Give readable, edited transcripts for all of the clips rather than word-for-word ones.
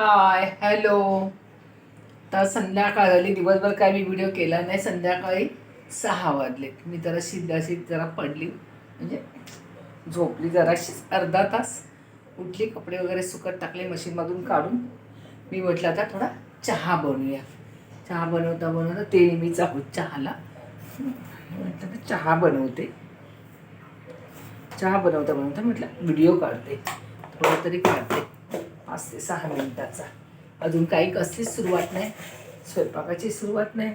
Hi hello. तर संध्याकाळ झाली, दिवसभर काय मी व्हिडिओ केला नाही. संध्याकाळी 6 वाजलेत. मी अशी जरा पडली, म्हणजे झोपली जराशीच अर्धा तास. उठली, कपडे वगैरे सुकत टाकले मशीनमधून काढून. मी म्हटलं आता थोडा चहा बनवूया. चहा बनवता बनवता ते नेहमीच आहोत चहाला. म्हटलं तर चहा बनवते. चहा बनवता बनवता म्हटलं व्हिडिओ काढते, थोडा तरी काढते 5 ते 6 मिनिटाचा. अजून काही कसलीच सुरुवात नाही, स्वयंपाकाची सुरुवात नाही,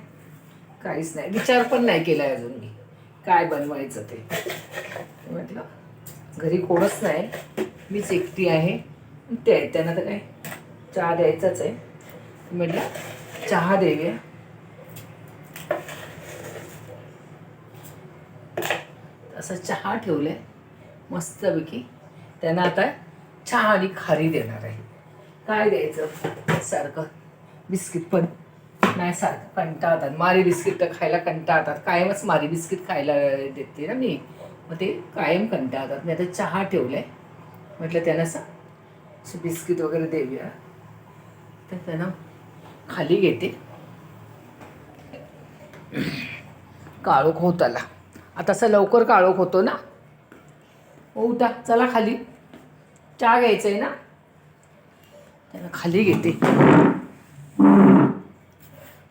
काहीच नाही. विचार पण नाही केला आहे अजून मी काय बनवायचं ते. म्हटलं घरी कोणच नाही, मीच एकटी आहे. ते त्यांना तर काय चहा द्यायचाच आहे. म्हटलं चहा देऊया. असं चहा ठेवलं आहे मस्तपैकी. त्यांना आता चहा आणि खारी देणार आहे. काय द्यायचं, सारखं बिस्किट पण नाही, सारखं कंटाळतात. मारी बिस्किट तर खायला कंटाळतात. कायमच मारी बिस्किट खायला देते ना मी, मग ते कायम कंटाळतात. मी आता चहा ठेवलं आहे, म्हटलं त्यांना असं बिस्किट वगैरे देऊया. तर त्यांना खाली घेते. काळोख होत आला आता, असं लवकर काळोख होतो ना. उठा, चला खाली, चहा घ्यायचं आहे ना. त्यांना खाली घेते.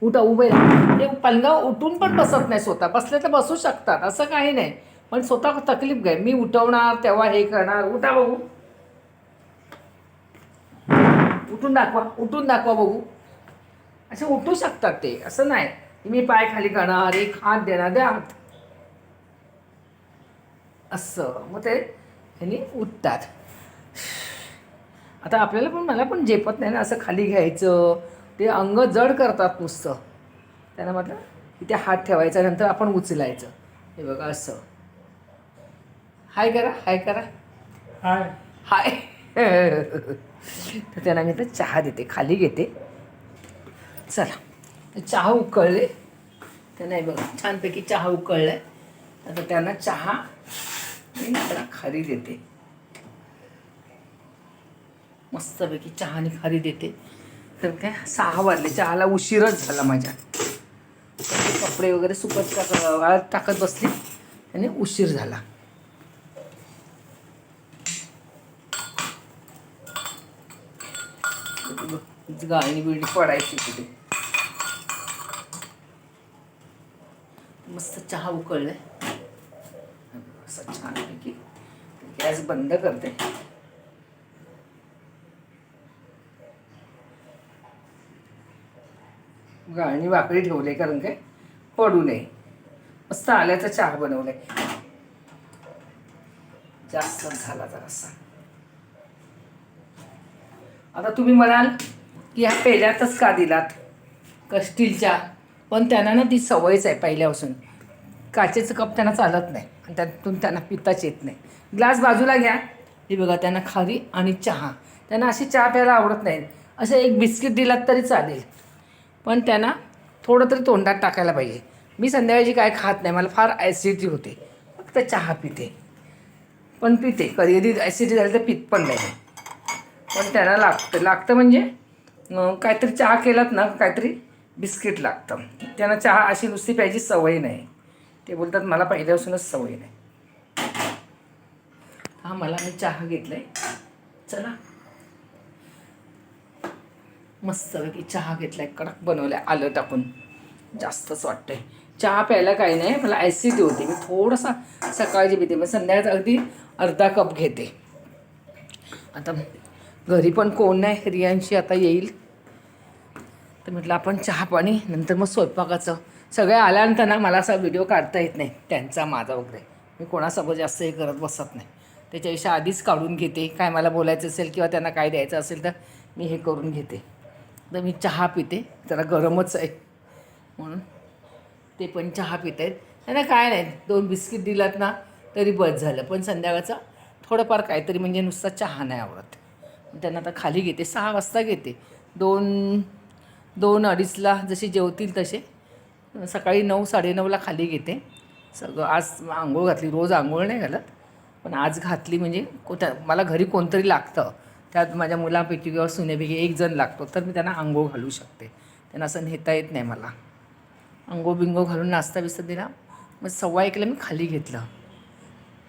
उठा, उभे राहा. ते पलंगा उठून पण बसत नाही. स्वतः बसले तर बसू शकतात, असं काही नाही, पण स्वतः तकलीफ घ्या. मी उठवणार तेव्हा हे करणार. उठा बघू, उठून दाखवा बघू. असे उठू शकतात ते, असं नाही मी पाय खाली करणार, एक हात देणार, द्या हात, असं. मग ते ह्यांनी उठतात. आता आपल्याला पण, मला पण झेपत नाही ना असं खाली घ्यायचं. ते अंग जड करतात नुसतं. त्यांना म्हटलं इथे हात ठेवायचा, नंतर आपण उचलायचं. हे बघा असं. हाय करा, हाय करा, हाय हाय. तर त्यांना मी तर चहा देते, खाली घेते. चला, चहा उकळले. त्यांना बघा छानपैकी चहा उकळला आहे. आता त्यांना चहा मी त्याला खारी देते. मस्तपैकी चहा आणि खारी देते. तर काय 6 वाजले, चहाला उशीरच झाला माझ्या. कपडे वगैरे सुकत वाळत टाकत बसली, त्याने उशीर झाला. गाळणी बिळणी पडायची तिथे. मस्त चहा उकळलाय असं छानपैकी. गॅस बंद करते. गाळणी वाकडी ठेवले, कारण काय पडू नये. मस्त आल्याचा चहा बनवलाय. जास्त झाला जरासा. आता तुम्ही म्हणाल की ह्या पेल्यातच का दिलात, स्टीलच्या. पण त्यांना ना ती सवयच आहे पहिल्यापासून. काचेचं कप त्यांना चालत नाही, आणि त्यातून त्यांना पिताच येत नाही. ग्लास बाजूला घ्या. हे बघा, त्यांना खारी आणि चहा. त्यांना अशी चहा प्यायला आवडत नाही. असं एक बिस्किट दिलात तरी चालेल, पण त्यांना थोडं तरी तोंडात टाकायला पाहिजे. मी संध्याकाळची काय खात नाही, मला फार ॲसिडिटी होते. फक्त चहा पिते, पण पिते. कधी कधी ॲसिडिटी झाली तर पित पण नाही. पण त्यांना लागतं म्हणजे काहीतरी चहा केलात ना, काहीतरी बिस्किट लागतं. त्यांना चहा अशी नुसती प्यायची सवय नाही. ते बोलतात मला पहिल्यापासूनच सवय नाही. हा, मला मी चहा घेतलाय. चला, मस्तपैकी चहा घेतलाय, कडक बनवलाय आलं टाकून. जास्तच वाटतंय. चहा प्यायला काही नाही, मला ॲसिडिटी होते. मी थोडासा सकाळची पिते, मग संध्याकाळचं अगदी अर्धा कप घेते. आता घरी पण कोण नाही, रियांशी आता येईल. तर म्हटलं आपण चहा पाणी, नंतर मग स्वयंपाकाचं. सगळे आल्यानंतर ना मला असा व्हिडिओ काढता येत नाही त्यांचा माझा वगैरे. मी कोणासोबत जास्त हे करत बसत नाही. त्याच्याविषयी आधीच काढून घेते. काय मला बोलायचं असेल किंवा त्यांना काय द्यायचं असेल तर मी हे करून घेते. तर मी चहा पिते, जरा गरमच आहे म्हणून. ते पण चहा पित आहेत. त्यांना काय नाही, 2 बिस्किट दिलात ना तरी बस झालं. पण संध्याकाळचं थोडंफार काहीतरी, म्हणजे नुसता चहा नाही आवडत. त्यांना आता खाली घेते. 6 वाजता घेते. 2-2:30ला जसे जेवतील तसे. सकाळी 9-9:30ला खाली घेते. सगळं आज आंघोळ घातली. रोज आंघोळ नाही घालत, पण आज घातली म्हणजे मला घरी कोणतरी लागतं. त्यात माझ्या मुलापैकी किंवा सुनेपैकी एक जण लागतो तर मी त्यांना आंघोळ घालू शकते. त्यांना असं नेता येत नाही मला. आंघोळ बिंगोळ घालून नाश्ता बिस्ता दिला. मग 1:15ला मी खाली घेतलं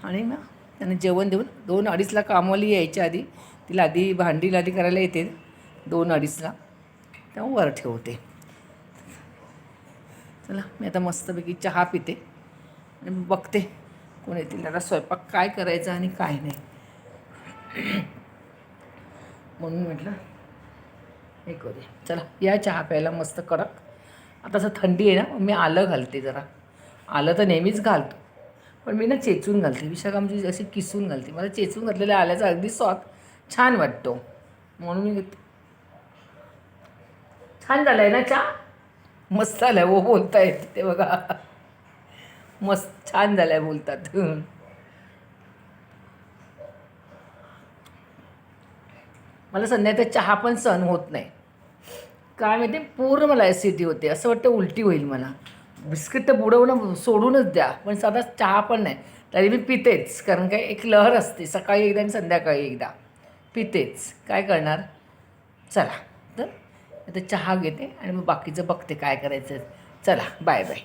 आणि मग त्यांना जेवण देऊन 2-2:30ला कामवाली यायच्या आधी तिला आधी भांडी लादी करायला येते 2-2:30ला, तेव्हा वर ठेवते. चला मी आता मस्तपैकी चहा पिते आणि बघते कोण येतील त्याला स्वयंपाक काय करायचा आणि काय नाही. म्हणून म्हटलं हे करूया. चला या चहा प्यायला मस्त कडक. आता असं थंडी आहे ना, मी आलं घालते जरा. आलं तर नेहमीच घालतो पण मी ना चेचून घालते. विशाखा आमची अशी किसून घालते. मला चेचून घातलेल्या आल्याचा अगदी स्वाद छान वाटतो म्हणून मी घेते. छान झालं आहे ना चहा? मस्त झालं आहे. बोलता येते ते बघा. मस्त छान झालं आहे बोलतात. मला संध्याकाळचा चहा पण सहन होत नाही. काय माहिती पूर्ण मला ॲसिडिटी होते. असं वाटतं उलटी होईल मला. बिस्किट तर बुडवणं सोडूनच द्या, पण साधा चहा पण नाही. तरी मी पितेच, कारण काय एक लहर असते. सकाळी एकदा आणि संध्याकाळी एकदा पितेच. काय करणार. चला तर आता चहा घेते आणि मग बाकीचं बघते काय करायचं. चला बाय बाय.